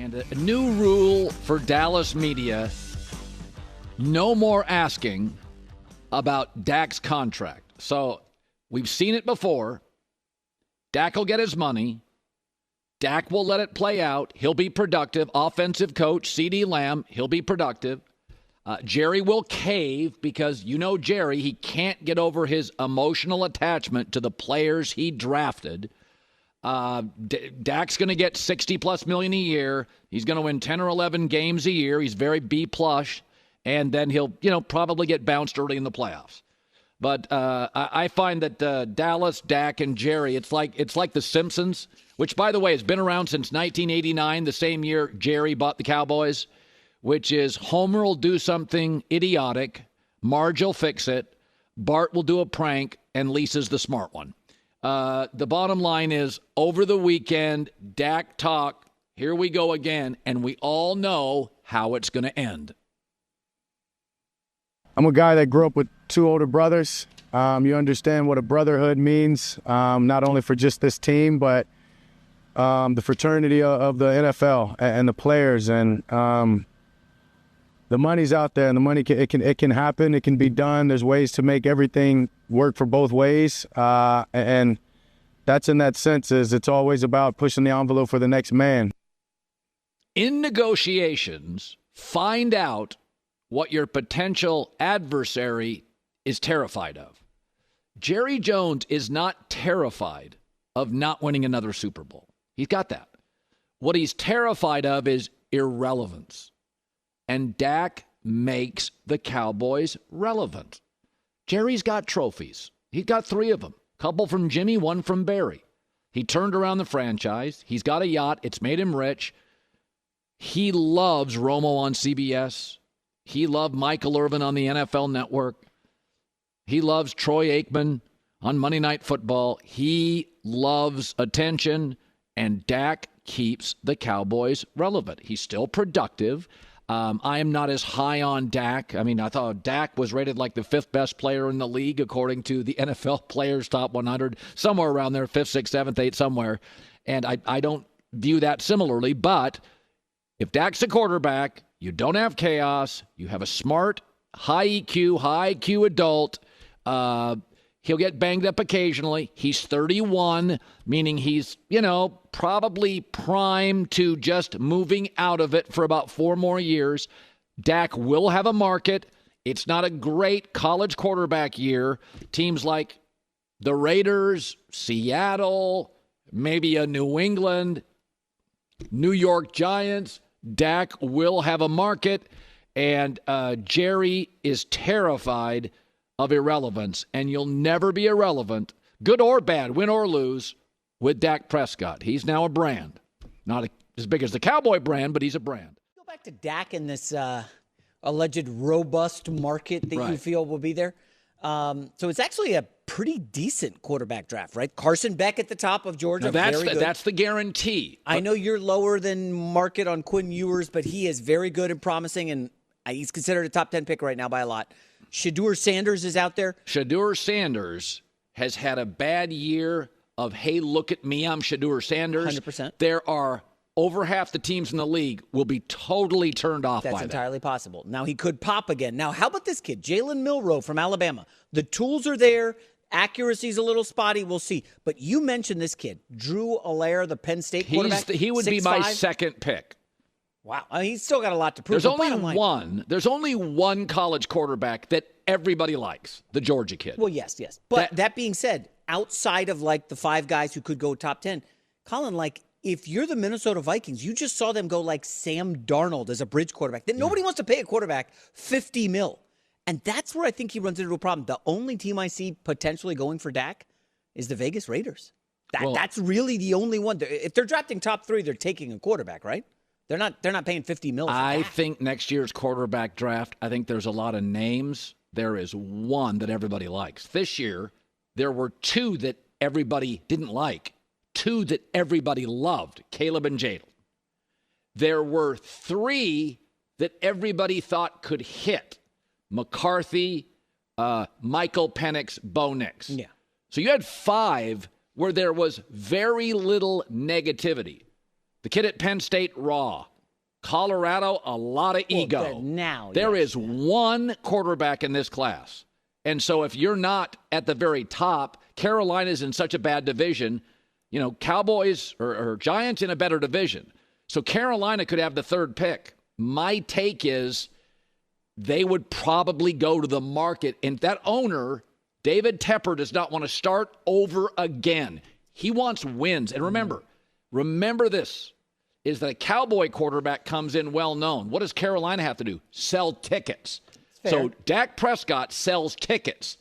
And a new rule for Dallas media, no more asking about Dak's contract. So we've seen it before. Dak will get his money. Dak will let it play out. He'll be productive. Offensive coach, CeeDee Lamb, he'll be productive. Jerry will cave because you know Jerry, he can't get over his emotional attachment to the players he drafted. Dak's going to get $60+ million a year. He's going to win 10 or 11 games a year. He's very B+, and then he'll, probably get bounced early in the playoffs. But I find that Dallas, Dak, and Jerry, it's like The Simpsons, which, by the way, has been around since 1989, the same year Jerry bought the Cowboys, which is Homer will do something idiotic, Marge will fix it, Bart will do a prank, and Lisa's the smart one. The bottom line is, over the weekend, Dak talk, here we go again, and we all know how it's going to end. I'm a guy that grew up with two older brothers. You understand what a brotherhood means, not only for just this team, but the fraternity of the NFL and the players. And the money's out there, and the money it can happen. It can be done. There's ways to make everything work for both ways, and that's in that sense is it's always about pushing the envelope for the next man. In negotiations, find out what your potential adversary is terrified of. Jerry Jones is not terrified of not winning another Super Bowl. He's got that. What he's terrified of is irrelevance. And Dak makes the Cowboys relevant. Jerry's got trophies. He's got 3 of them. A couple from Jimmy, 1 from Barry. He turned around the franchise. He's got a yacht. It's made him rich. He loves Romo on CBS. He loved Michael Irvin on the NFL Network. He loves Troy Aikman on Monday Night Football. He loves attention, and Dak keeps the Cowboys relevant. He's still productive. I am not as high on Dak. I mean, I thought Dak was rated like the 5th best player in the league, according to the NFL Players Top 100, somewhere around there, 5th, 6th, 7th, 8th, somewhere. And I don't view that similarly. But if Dak's a quarterback, you don't have chaos. You have a smart, high IQ adult. He'll get banged up occasionally. He's 31, meaning he's, probably primed to just moving out of it for about 4 more years. Dak will have a market. It's not a great college quarterback year. Teams like the Raiders, Seattle, maybe a New England, New York Giants, Dak will have a market, and Jerry is terrified of irrelevance, and you'll never be irrelevant, good or bad, win or lose, with Dak Prescott. He's now a brand. Not as big as the Cowboy brand, but he's a brand. Go back to Dak in this alleged robust market that you feel will be there. So it's actually a pretty decent quarterback draft, right? Carson Beck at the top of Georgia. That's the guarantee. I know you're lower than market on Quinn Ewers, but he is very good and promising, and he's considered a top 10 pick right now by a lot. Shedeur Sanders is out there. Shedeur Sanders has had a bad year of, hey, look at me, I'm Shedeur Sanders. 100%. There are over half the teams in the league will be totally turned off by that. That's entirely possible. Now, he could pop again. Now, how about this kid, Jalen Milroe from Alabama? The tools are there. Accuracy's a little spotty. We'll see. But you mentioned this kid, Drew Allaire, the Penn State quarterback. He would be my second pick. Wow. I mean, he's still got a lot to prove. There's only one college quarterback that everybody likes, the Georgia kid. Well, yes. But that being said, outside of like the 5 guys who could go top 10, Colin, if you're the Minnesota Vikings, you just saw them go like Sam Darnold as a bridge quarterback. Then nobody wants to pay a quarterback $50 million. And that's where I think he runs into a problem. The only team I see potentially going for Dak is the Vegas Raiders. That's really the only one. If they're drafting top 3, they're taking a quarterback, right? They're not paying $50 million. I think next year's quarterback draft, I think there's a lot of names. There is one that everybody likes. This year, there were 2 that everybody didn't like, 2 that everybody loved, Caleb and Jadon. There were 3 that everybody thought could hit, McCarthy, Michael Penix, Bo Nix. Yeah. So you had 5 where there was very little negativity. The kid at Penn State, raw. Colorado, a lot of ego. There is one quarterback in this class. And so if you're not at the very top, Carolina's in such a bad division, Cowboys or Giants in a better division. So Carolina could have the third pick. My take is they would probably go to the market. And that owner, David Tepper, does not want to start over again. He wants wins. And remember this, is that a Cowboy quarterback comes in well-known. What does Carolina have to do? Sell tickets. So Dak Prescott sells tickets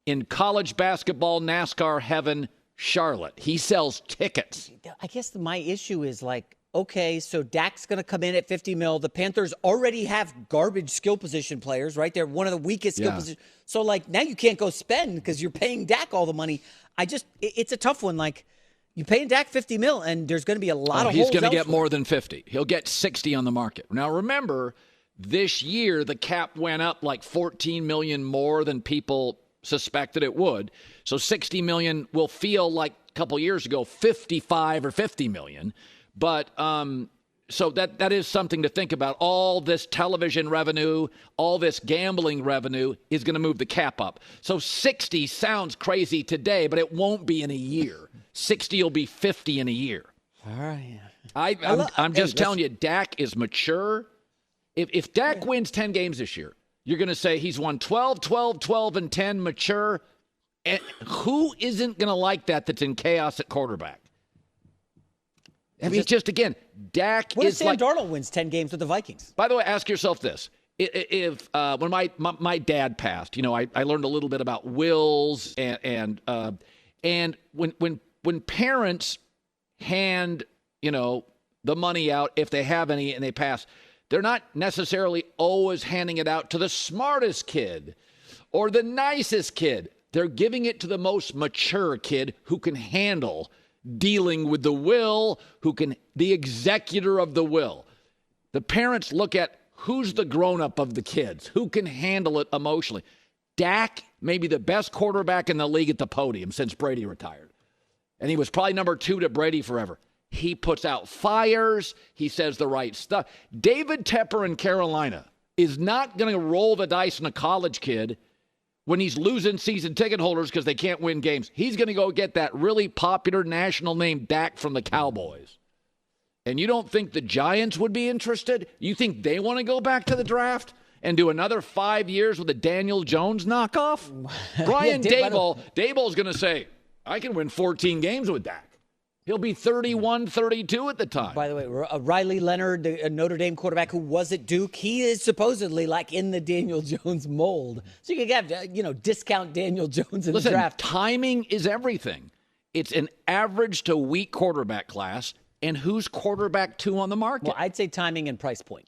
in college basketball, NASCAR heaven, Charlotte. He sells tickets. I guess my issue is okay, so Dak's going to come in at $50 million. The Panthers already have garbage skill position players, right? They're one of the weakest skill positions. So, now you can't go spend because you're paying Dak all the money. It's a tough one. You're paying Dak $50 million, and there's going to be a lot of holes. He's going to get more than 50. He'll get 60 on the market. Now, remember, this year the cap went up $14 million more than people suspected it would. So $60 million will feel like a couple years ago, $55 or $50 million. But so that is something to think about. All this television revenue, all this gambling revenue is going to move the cap up. So 60 sounds crazy today, but it won't be in a year. 60 will be 50 in a year. All right. I'm just telling you, Dak is mature. If Dak wins 10 games this year, you're going to say he's won 12, 12, 12, and 10, mature. And who isn't going to like that that's in chaos at quarterback? I mean, again, Dak what is if Sam Darnold wins 10 games with the Vikings? By the way, ask yourself this. If when my dad passed, I learned a little bit about wills and when parents hand, the money out, if they have any and they pass, they're not necessarily always handing it out to the smartest kid or the nicest kid. They're giving it to the most mature kid who can handle dealing with the will, the executor of the will. The parents look at who's the grown-up of the kids, who can handle it emotionally. Dak may be the best quarterback in the league at the podium since Brady retired. And he was probably number 2 to Brady forever. He puts out fires. He says the right stuff. David Tepper in Carolina is not going to roll the dice on a college kid when he's losing season ticket holders because they can't win games. He's going to go get that really popular national name Dak from the Cowboys. And you don't think the Giants would be interested? You think they want to go back to the draft and do another 5 years with a Daniel Jones knockoff? Brian Daboll's going to say, I can win 14 games with Dak. He'll be 31, 32 at the time. By the way, Riley Leonard, the Notre Dame quarterback who was at Duke, he is supposedly in the Daniel Jones mold. So you can have, discount Daniel Jones in the draft. Timing is everything. It's an average to weak quarterback class, and who's quarterback 2 on the market? Well, I'd say timing and price point.